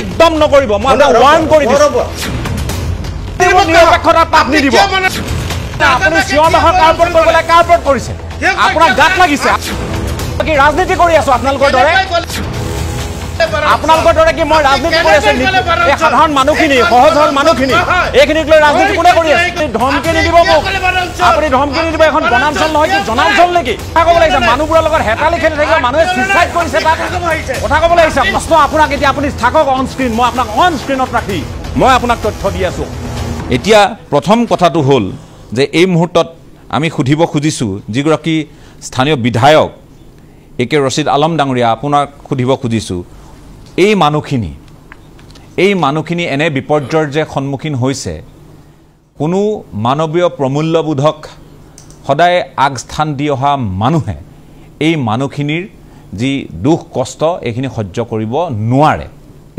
একদম নকৰিব মই আপোনাক ওয়াৰ্ন কৰি দিছো নিৰপেক্ষতা পাপ নিদিব আপুনি সিয়মাহৰ কাৰ্পট কৰিবলৈ কাৰ্পট কৰিছে আপোনাৰ গাত লাগিছে কি ৰাজনীতি কৰি আছো আপোনালোকৰ দৰে আপোনালোকৰ দৰে কি মই ৰাজনীতি কৰি আছো এই সাধাৰণ মানুহখিনি সহজ সৰল মানুহখিনি এইখিনিক লৈ ৰাজনীতি কোনে কৰি আছে ধমকি নিদিব মোক আপুনি ধমকি নিদিব এখন বনাঞ্চল নহয় কি জনাঞ্চল নেকি কথা ক'ব লাগিছে মানুহবোৰৰ লগত হেতালি খেলি থাকিলে মানুহে সুইচাইড কৰিছে তাত কথা ক'ব লাগিছে প্ৰশ্ন আপোনাক এতিয়া আপুনি থাকক অন স্ক্ৰীন মই আপোনাক অন স্ক্ৰীনত ৰাখি মই আপোনাক তথ্য দি আছো এতিয়া প্ৰথম কথাটো হ'ল যে এই মুহূৰ্তত আমি সুধিব খুজিছোঁ যিগৰাকী স্থানীয় বিধায়ক একে ৰছিদ আলম ডাঙৰীয়া আপোনাক সুধিব খুজিছোঁ এই মানুহখিনি এনে বিপৰ্যয়ৰ যে সন্মুখীন হৈছে কোনো মানৱীয় প্ৰমূল্যবোধক সদায় আগস্থান দি অহা মানুহে এই মানুহখিনিৰ যি দুখ কষ্ট এইখিনি সহ্য কৰিব নোৱাৰে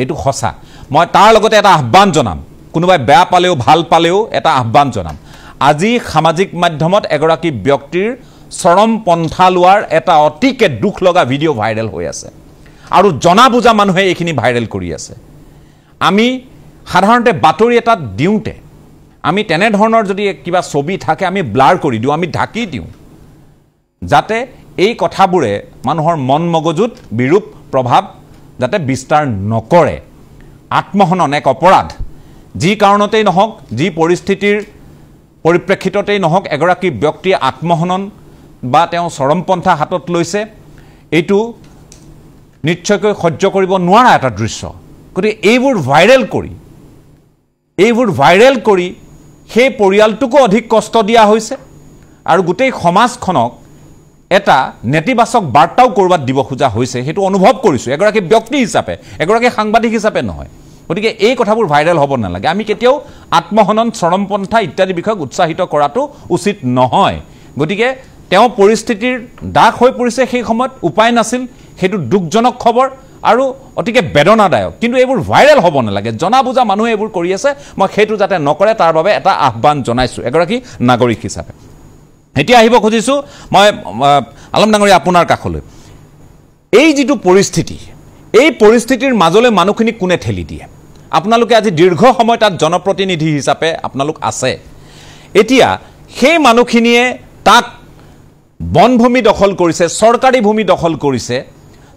এইটো সঁচা মই তাৰ লগতে এটা আহ্বান জনাম কোনোবাই বেয়া পালেও ভাল পালেও এটা আহ্বান জনাম আজি সামাজিক মাধ্যমত এগৰাকী ব্যক্তিৰ চৰম পন্থা লোৱাৰ এটা অতিকে দুখ লগা ভিডিঅ' ভাইৰেল হৈ আছে আৰু জনা বুজা মানুহে এইখিনি ভাইৰেল কৰি আছে আমি সাধাৰণতে বাতৰি এটা দিওঁতে আমি তেনে ধৰণৰ যদি কিবা ছবি থাকে আমি ব্লাৰ কৰি দিওঁ আমি ঢাকি দিওঁ যাতে এই কথাবোৰে মানুহৰ মন মগজুত বিৰূপ প্ৰভাৱ যাতে বিস্তাৰ নকৰে আত্মহনন এক অপৰাধ যি কাৰণতেই নহওক যি পৰিস্থিতিৰ পৰিপ্ৰেক্ষিততেই নহওক এগৰাকী ব্যক্তিয়ে আত্মহনন বা তেওঁ চৰমপন্থা হাতত লৈছে এইটো নিশ্চয়কৈ সহ্য কৰিব নোৱাৰা এটা দৃশ্য গতিকে এইবোৰ ভাইৰেল কৰি সেই পৰিয়ালটোকো অধিক কষ্ট দিয়া হৈছে আৰু গোটেই সমাজখনক এটা নেতিবাচক বাৰ্তাও কৰবাত দিব খোজা হৈছে সেইটো অনুভৱ কৰিছোঁ এগৰাকী ব্যক্তি হিচাপে এগৰাকী সাংবাদিক হিচাপে নহয় গতিকে এই কথাবোৰ ভাইৰেল হ'ব নালাগে আমি কেতিয়াও আত্মহনন চৰমপন্থা ইত্যাদি বিষয়ক উৎসাহিত কৰাটো উচিত নহয় গতিকে তেওঁ পৰিস্থিতিৰ দাগ হৈ পৰিছে সেই সময়ত উপায় নাছিল সেইটো দুখজনক খবৰ আৰু অতিকে বেদনাদায়ক কিন্তু এইবোৰ ভাইৰেল হ'ব নালাগে জনা বুজা মানুহে এইবোৰ কৰি আছে মই সেইটো যাতে নকৰে তাৰ বাবে এটা আহ্বান জনাইছোঁ এগৰাকী নাগৰিক হিচাপে এতিয়া আহিব খুজিছোঁ মই আলম ডাঙৰীয়া আপোনাৰ কাষলৈ এই যিটো পৰিস্থিতি এই পৰিস্থিতিৰ মাজলৈ মানুহখিনি কোনে ঠেলি দিয়ে আপোনালোকে আজি দীৰ্ঘ সময় তাত জনপ্ৰতিনিধি হিচাপে আপোনালোক আছে এতিয়া সেই মানুহখিনিয়ে তাত বনভূমি দখল কৰিছে চৰকাৰী ভূমি দখল কৰিছে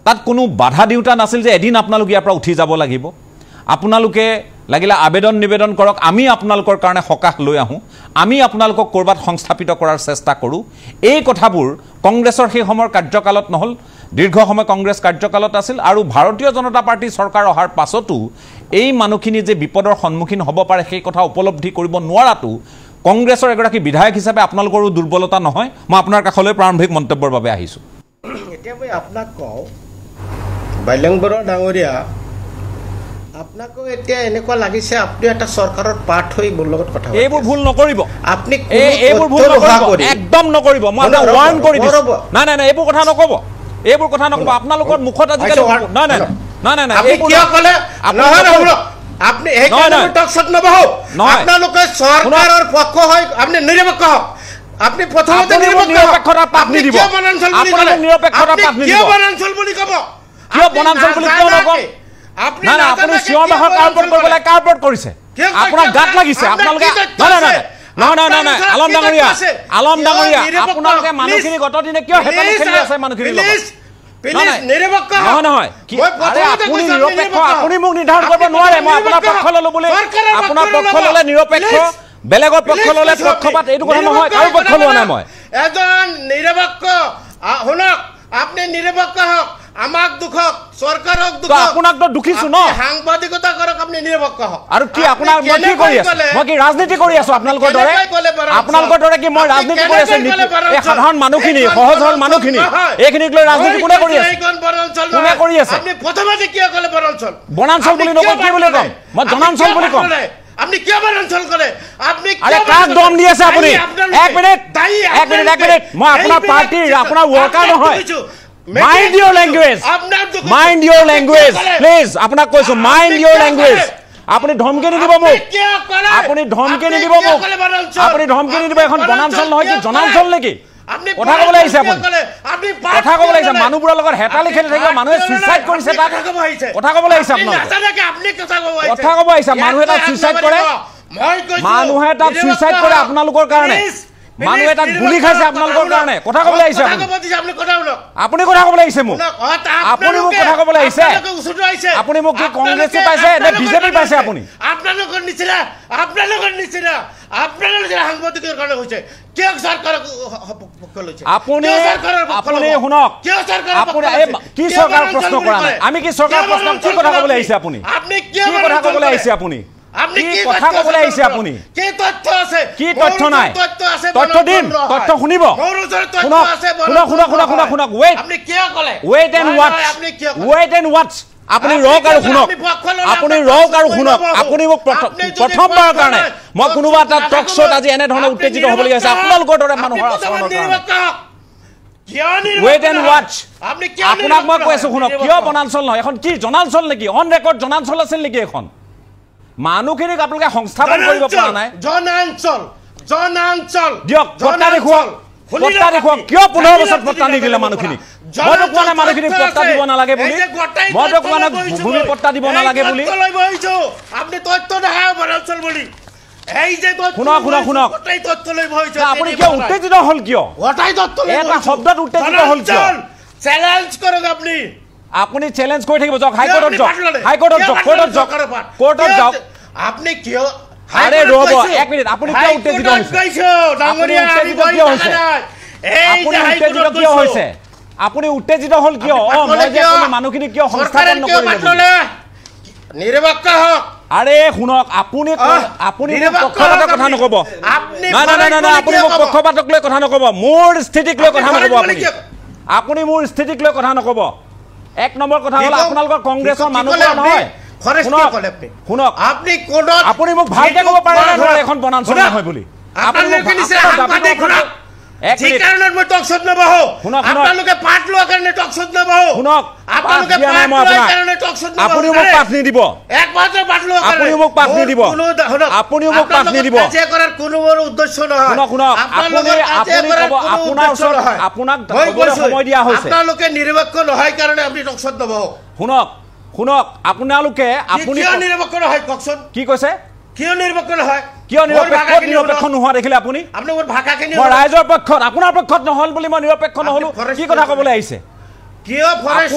তাত কোনো বাধা দিওঁতা নাছিল যে এদিন আপোনালোক ইয়াৰ পৰা উঠি যাব লাগিব আপোনালোকে লাগিলে আবেদন নিবেদন কৰক আমি আপোনালোকৰ কাৰণে সকাহ লৈ আহোঁ আমি আপোনালোকক ক'ৰবাত সংস্থাপিত কৰাৰ চেষ্টা কৰোঁ এই কথাবোৰ কংগ্ৰেছৰ সেই সময়ৰ কাৰ্যকালত নহ'ল দীৰ্ঘ সময় কংগ্ৰেছ কাৰ্যকালত আছিল আৰু ভাৰতীয় জনতা পাৰ্টি চৰকাৰ অহাৰ পাছতো এই মানুহখিনি যে বিপদৰ সন্মুখীন হ'ব পাৰে সেই কথা উপলব্ধি কৰিব নোৱাৰাটো কংগ্ৰেছৰ এগৰাকী বিধায়ক হিচাপে আপোনালোকৰো দুৰ্বলতা নহয় মই আপোনাৰ কাষলৈ প্ৰাৰম্ভিক মন্তব্যৰ বাবে আহিছোঁ এতিয়া মই আপোনাক কওঁ বাইলেংবৰা ডাঙৰীয়া আপোনাকো এতিয়া এনেকুৱা লাগিছে আপুনি এটা চৰকাৰৰ পাঠ হৈ মোৰ লগত কথা এইবোৰ ভুল নকৰিব আপুনি এইবোৰ ভুল নকৰিব একদম নকৰিব মই আপোনাক ওয়াৰ্ন কৰি দিছোঁ নাই এইবোৰ কথা নক'ব আপোনালোকৰ মুখত আজিকালি নাই আপুনি কিয় ক'লে আপনি আপোনালোকে চৰকাৰৰ পক্ষ হয় আপনি নিৰপেক্ষ হওক আপনি প্ৰথমতে নিৰপেক্ষতা পাপ নিদিব কিয় বনাঞ্চল বুলি ক'ব কিয় বনাঞ্চল বুলি কিয় নক'ব আপুনি সিয়মাহৰ কাৰ্পট কৰিবলৈ কাৰ্পট কৰিছে আপোনাৰ গাত লাগিছে আপোনালোকে নাই আলম ডাঙৰীয়া আপোনালোকে মানুহখিনি গত দিনে কিয় হেতালি খেলি আছে মানুহখিনিৰ লগত আপুনি মোক নিৰ্ধাৰণ কৰিব নোৱাৰে মই আপোনাৰ পক্ষ ললো বুলি আপোনাৰ পক্ষ ললে নিৰপেক্ষ বেলেগৰ পক্ষ ললে পক্ষপাত এইটো কথা নহয় কাৰো পক্ষ লোৱা নাই মই এজন নিৰপেক্ষ শুনক আপুনি নিৰপেক্ষ হওক আমাক দুখক চৰকাৰক দুখক আপোনাক তো দুখিছো ন সাংবাদিকতা কৰক আপুনি নিৰপেক্ষ হওক আৰু কি আপোনাৰ মই কি কৰি আছো মই কি ৰাজনীতি কৰি আছো আপোনালোকৰ দৰে কি মই ৰাজনীতি কৰি আছো এই সাধাৰণ মানুহখিনি সহজ সৰল মানুহখিনি এইখিনিক লৈ ৰাজনীতি কোনে কৰি আছে আপুনি প্ৰথমতে কিয় ক'লে বনাঞ্চল বুলি নকওঁ কি বুলি ক'ম মই জনাঞ্চল বুলি ক'ম আপনি কিয় বনাঞ্চল ক'লে আপনি আৰে কাক দম দি আছে আপুনি এক মিনিট মই আপোনাৰ পাৰ্টিৰ আপোনাৰ ৱৰ্কাৰ নহয় Mind your language, please. আপোনাক কৈছো mind your language. আপুনি ধমকি নিদিব মোক আপুনি ধমকি নিদিব মোক আপুনি ধমকি নিদিব এখন বনাঞ্চল নহয় কি জনাঞ্চল নেকি কথা ক'বলৈ আহিছে আপুনি কথা ক'বলৈ আহিছে মানুহবোৰৰ লগত হেতালি খেলি থাকিব মানুহে সুইচাইড কৰিছে তাত কথা ক'বলৈ আহিছে আপোনালোকে কথা ক'ব আহিছে মানুহে তাত সুইচাইড কৰে মানুহে তাত সুইচাইড কৰে আপোনালোকৰ কাৰণে মানুহে তাত গুলি খাইছে আপোনালোকৰ কাৰণে কথা ক'বলৈ আহিছে আপুনি কথা ক'বলৈ আহিছে মোক আপুনি মোক কথা ক'বলৈ আহিছে আপুনি মোক কি কংগ্ৰেছে পাইছে নে বিজেপি পাইছে আপুনি আপোনালোকৰ নিচিনা সাংবাদিকৰ কাৰণে হৈছে কিয় চৰকাৰক পক্ষ লৈছে আপুনি শুনক আপুনি কি চৰকাৰ প্ৰশ্ন কৰা নাই আমি কি চৰকাৰ প্ৰশ্ন কি কথা ক'বলৈ আহিছে আপুনি কি কথা ক'বলৈ আহিছে আপুনি কি কথা ক'বলৈ আহিছে আপুনি কি তথ্য আছে কি তথ্য নাই তথ্য দিম তথ্য শুনিব শুনক ৱেইট এণ্ড ৱাচ আপুনি ৰক আৰু শুনক আপুনি মোক প্ৰথমবাৰৰ কাৰণে মই কোনোবা এটা টক শ্ব'ত আজি এনেধৰণে উত্তেজিত হ'বলগীয়া হৈছে আপোনালোকৰ দৰে মানুহৰ আচৰণৰ কাৰণে ৱেইট এণ্ড ৱাচ আপোনাক মই কৈ আছো শুনক কিয় বনাঞ্চল নহয় এখন কি জনাঞ্চল নেকি অন ৰেকৰ্ড জনাঞ্চল আছিল নেকি এখন মানুহখিনিক আপোনালোকে সংস্থাপন কৰিব পৰা নাই জনাঞ্চল দিয়ক পত্তা দেখুৱাওক কিয় 15 বছৰ পত্তা নিদিলে মানুহখিনিক মইতো কোৱা নাই মানুহখিনিক পত্তা দিব নালাগে বুলি মইতো কোৱা নাই ভূমি পত্তা দিব নালাগে বুলি আপুনি তথ্য দেখায় বনাঞ্চল বুলি এই যে শুনক আপুনি কিয় উত্তেজিত হ'ল কিয় এটা শব্দত উত্তেজিত হ'ল কিয় চ্যালেঞ্জ কৰক আপুনি চ্যালেঞ্জ কৰি থাকিব যাওক হাইকোৰ্টত যাওক আপুনি কিয় আৰে ৰ'ব এক মিনিট আপুনি কিয় উত্তেজিত হৈছে আপুনি উত্তেজিত হ'ল কিয় মই যে মানুহখিনি কিয় সংস্থাপন নকৰিলে নিৰপেক্ষ হওক আৰে শুনক আপুনি পক্ষপাতৰ কথা নক'ব নাই আপুনি মোক পক্ষপাতক লৈ কথা নক'ব মোৰ স্থিতিক লৈ কথা নক'ব আপুনি মোৰ স্থিতিক লৈ কথা নক'ব এক নম্বৰ কথা হ'ল আপোনালোকৰ কংগ্ৰেছৰ মানুহবোৰ নহয় শুনক আপুনি মোক ভালকে ক'ব পাৰে না ধৰক এখন বনাঞ্চল নহয় বুলি আপুনি মোক আপুনিও মোক পাঠ নিদিব সময় দিয়া হৈছে আপোনালোকে নিৰপেক্ষ নহয় কাৰণে আপুনি টকশ্বত নবহ শুনক আপোনালোকে নিৰপেক্ষ নহয় কওকচোন কি কৈছে কিয় নিৰপেক্ষ নহয় কিয় নিৰপেক্ষ নোহোৱা দেখিলে আপুনি মোৰ ভাষাখিনি মই ৰাইজৰ পক্ষত আপোনাৰ পক্ষত নহ'ল বুলি মই নিৰপেক্ষ নহ'লো কি কথা ক'বলৈ আহিছে কিয় ফৰেষ্ট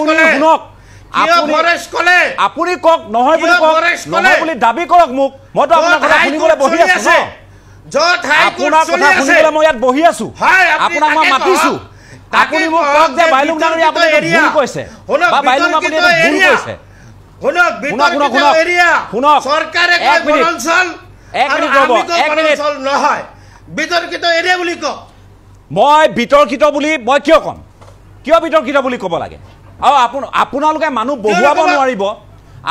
ক'লে আপুনি কওক নহয় বুলি কওক নহয় বুলি দাবী কৰক মোক মইতো আপোনাৰ কথা শুনিবলৈ বহি আছো ন আপোনাৰ কথা শুনিবলৈ মই ইয়াত বহি আছো আপোনাক মই মাতিছো আপুনি মোক কওক যে বাইলুং ডাঙৰীয়া আপুনি ভুল কৈছে বা বাইলুং আপুনি ভুল কৈছে মই বিতৰ্কিত বুলি মই কিয় ক'ম কিয় বিতৰ্কিত বুলি ক'ব লাগে আৰু আপোনালোকে মানুহ বহুৱাব নোৱাৰিব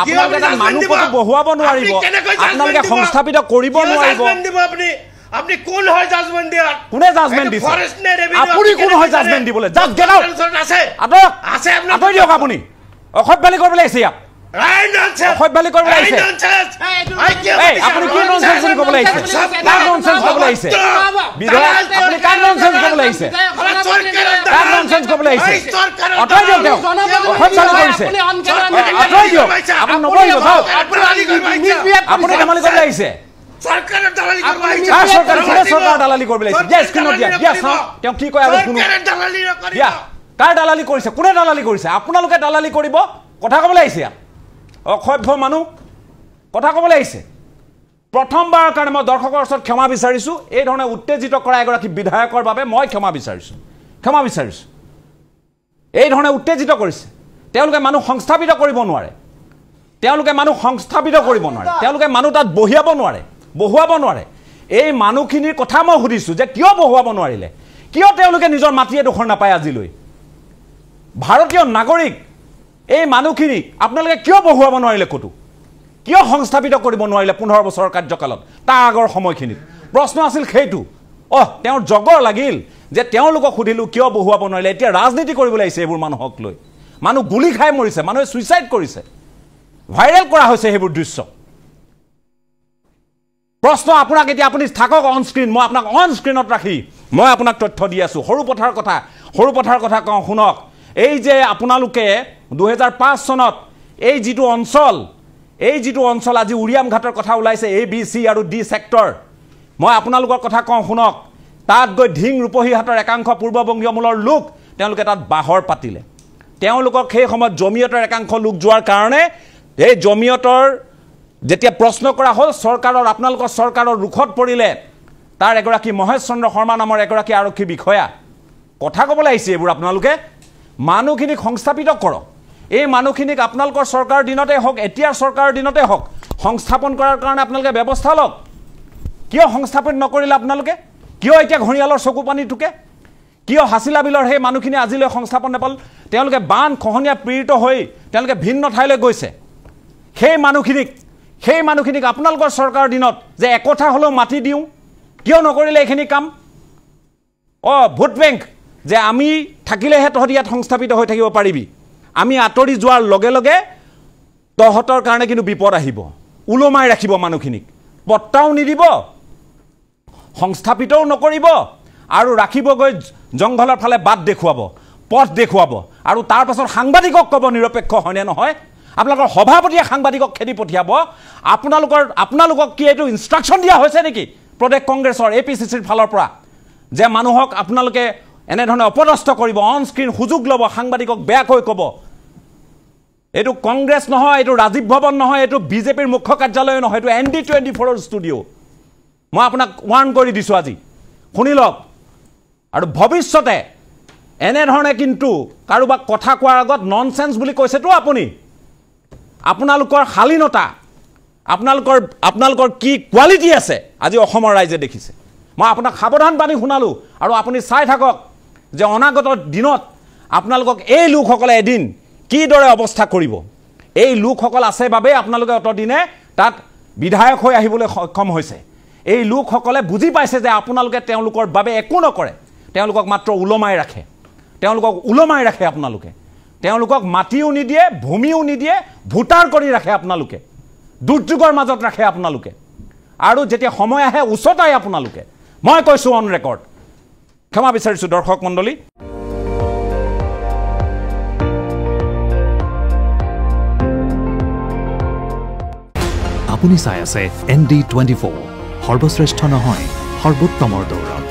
আপোনালোকে এটা মানুহ ক'তো বহুৱাব নোৱাৰিব আপোনালোকে সংস্থাপিত কৰিব নোৱাৰিব আপুনি কোন হয় জাজমেন্ট দিয়া কোনে জাজমেন্ট দিছে আপুনি কোন হয় জাজমেন্ট দিবলৈ জাজ গেট আউট আছে আতৰি দিয়ক আপুনি অসভ্যালি কৰিবলৈ আহিছে ইয়াত অসভ্যালি কৰিবলৈ আহিছে আপুনি কি ননসেন্স ক'বলৈ আহিছে কাৰ ননসেন্স ক'বলৈ আহিছে বিধায়ক আপুনি কাৰ ননসেন্স ক'বলৈ আহিছে কাৰ ননসেন্স ক'বলৈ আহিছে আতৰি দিয়ক তেওঁক অসভ্যালি কৰিছে আতৰি দিয়ক আপুনি নকৰিব যাওক আপুনি ধেমালি কৰিবলৈ আহিছে চৰকাৰৰ দালালি কৰিবলৈ আহিছে দিয়া স্ক্ৰীণত দিয়া তেওঁ কি কয় আৰু শুনো দিয়া কাৰ দালালি কৰিছে কোনে দালালি কৰিছে আপোনালোকে দালালি কৰিব কথা ক'বলৈ আহিছে ইয়াত অসভ্য মানুহ কথা ক'বলৈ আহিছে প্ৰথমবাৰৰ কাৰণে মই দৰ্শকৰ ওচৰত ক্ষমা বিচাৰিছোঁ এই ধৰণে উত্তেজিত কৰা এগৰাকী বিধায়কৰ বাবে মই ক্ষমা বিচাৰিছোঁ এই ধৰণে উত্তেজিত কৰিছে তেওঁলোকে মানুহ সংস্থাপিত কৰিব নোৱাৰে তেওঁলোকে মানুহ তাত বহুৱাব নোৱাৰে এই মানুহখিনিৰ কথা মই সুধিছোঁ যে কিয় বহুৱাব নোৱাৰিলে কিয় তেওঁলোকে নিজৰ মাটি এডোখৰ নাপায় আজিলৈ ভাৰতীয় নাগৰিক এই মানুহখিনিক আপোনালোকে কিয় বহুৱাব নোৱাৰিলে ক'তো কিয় সংস্থাপিত কৰিব নোৱাৰিলে 15 বছৰৰ কাৰ্যকালত তাৰ আগৰ সময়খিনিত প্ৰশ্ন আছিল সেইটো তেওঁৰ জগৰ লাগিল যে তেওঁলোকক সুধিলোঁ কিয় বহুৱাব নোৱাৰিলে এতিয়া ৰাজনীতি কৰিবলৈ আহিছে এইবোৰ মানুহক লৈ মানুহ গুলি খাই মৰিছে মানুহে সুইচাইড কৰিছে ভাইৰেল কৰা হৈছে সেইবোৰ দৃশ্য প্ৰশ্ন আপোনাক এতিয়া আপুনি থাকক অন স্ক্ৰীন মই আপোনাক অন স্ক্ৰীনত ৰাখি মই আপোনাক তথ্য দি আছোঁ সৰু পথাৰ কথা কওঁ শুনক এই যে আপোনালোকে 2005 চনত এই যিটো অঞ্চল আজি উৰিয়াম ঘাটৰ কথা ওলাইছে ABC আৰু D সেক্টৰ মই আপোনালোকৰ কথা কওঁ শুনক তাত গৈ ঢিং ৰূপহীহাটৰ একাংশ পূৰ্ববংগীয় মূলৰ লোক তেওঁলোকে তাত বাহৰ পাতিলে তেওঁলোকক সেই সময়ত জমিয়তৰ একাংশ লোক যোৱাৰ কাৰণে এই জমিয়তৰ যেতিয়া প্ৰশ্ন কৰা হ'ল চৰকাৰৰ আপোনালোকৰ চৰকাৰৰ ৰুখত পৰিলে তাৰ এগৰাকী মহেশ চন্দ্ৰ শৰ্মা নামৰ এগৰাকী আৰক্ষী বিষয়া কথা ক'বলৈ আহিছে এইবোৰ আপোনালোকে মানুহখিনিক সংস্থাপিত কৰক এই মানুহখিনিক আপোনালোকৰ চৰকাৰৰ দিনতে হওক এতিয়াৰ চৰকাৰৰ দিনতে হওক সংস্থাপন কৰাৰ কাৰণে আপোনালোকে ব্যৱস্থা লওক কিয় সংস্থাপন নকৰিলে আপোনালোকে কিয় এতিয়া ঘৰিয়ালৰ চকু পানী টুকে কিয় হাছিলা বিলৰ সেই মানুহখিনি আজিলৈ সংস্থাপন নাপাল তেওঁলোকে বান খহনীয়া পীড়িত হৈ তেওঁলোকে ভিন্ন ঠাইলৈ গৈছে সেই মানুহখিনিক আপোনালোকৰ চৰকাৰৰ দিনত যে একথা হ'লেও মাটি দিওঁ কিয় নকৰিলে এইখিনি কাম ভোট বেংক যে আমি থাকিলেহে তহঁতি ইয়াত সংস্থাপিত হৈ থাকিব পাৰিবি আমি আঁতৰি যোৱাৰ লগে লগে তহঁতৰ কাৰণে কিন্তু বিপদ আহিব উলমাই ৰাখিব মানুহখিনিক পট্টাও নিদিব সংস্থাপিতও নকৰিব আৰু ৰাখিবগৈ জংঘলৰ ফালে বাট দেখুৱাব পথ দেখুৱাব আৰু তাৰ পাছত সাংবাদিকক ক'ব নিৰপেক্ষ হয়নে নহয় আপোনালোকৰ সভাপতিয়ে সাংবাদিকক খেদি পঠিয়াব আপোনালোকক কি এইটো ইনষ্ট্ৰাকশ্যন দিয়া হৈছে নেকি প্ৰদেশ কংগ্ৰেছৰ APCCৰ ফালৰ পৰা যে মানুহক আপোনালোকে এনেধৰণে অপদস্থ কৰিব অন স্ক্ৰীন সুযোগ ল'ব সাংবাদিকক বেয়াকৈ ক'ব এইটো কংগ্ৰেছ নহয় এইটো ৰাজীৱ ভৱন নহয় এইটো বিজেপিৰ মুখ্য কাৰ্যালয় নহয় এইটো ND24ৰ ষ্টুডিঅ' মই আপোনাক ৱাৰ্ণ কৰি দিছোঁ আজি শুনি লওক আৰু ভৱিষ্যতে এনেধৰণে কিন্তু কাৰোবাক কথা কোৱাৰ আগত ননচেন্স বুলি কৈছেতো আপুনি আপোনালোকৰ শালীনতা আপোনালোকৰ কি কোৱালিটি আছে আজি অসমৰ ৰাইজে দেখিছে মই আপোনাক সাৱধান বাণী শুনালোঁ আৰু আপুনি চাই থাকক যে অনাগত দিনত আপোনালোকক এই লোকসকলে এদিন কিদৰে অৱস্থা কৰিব এই লোকসকল আছে বাবে আপোনালোকে অতদিনে তাত বিধায়ক হৈ আহিবলৈ সক্ষম হৈছে এই লোকসকলে বুজি পাইছে যে আপোনালোকে তেওঁলোকৰ বাবে একো নকৰে তেওঁলোকক মাত্ৰ উলমাই ৰাখে আপোনালোকে তেওঁলোকক মাটিও নিদিয়ে ভূমিও নিদিয়ে ভোটাৰ কৰি ৰাখে আপোনালোকে দুৰ্যোগৰ মাজত ৰাখে আপোনালোকে আৰু যেতিয়া সময় আহে উচতাই আপোনালোকে মই কৈছোঁ অন ৰেকৰ্ড ক্ষমা বিচাৰিছোঁ দৰ্শক মণ্ডলী আপুনি চাই আছে ND24 সৰ্বশ্ৰেষ্ঠ নহয় সৰ্বোত্তমৰ দৌৰ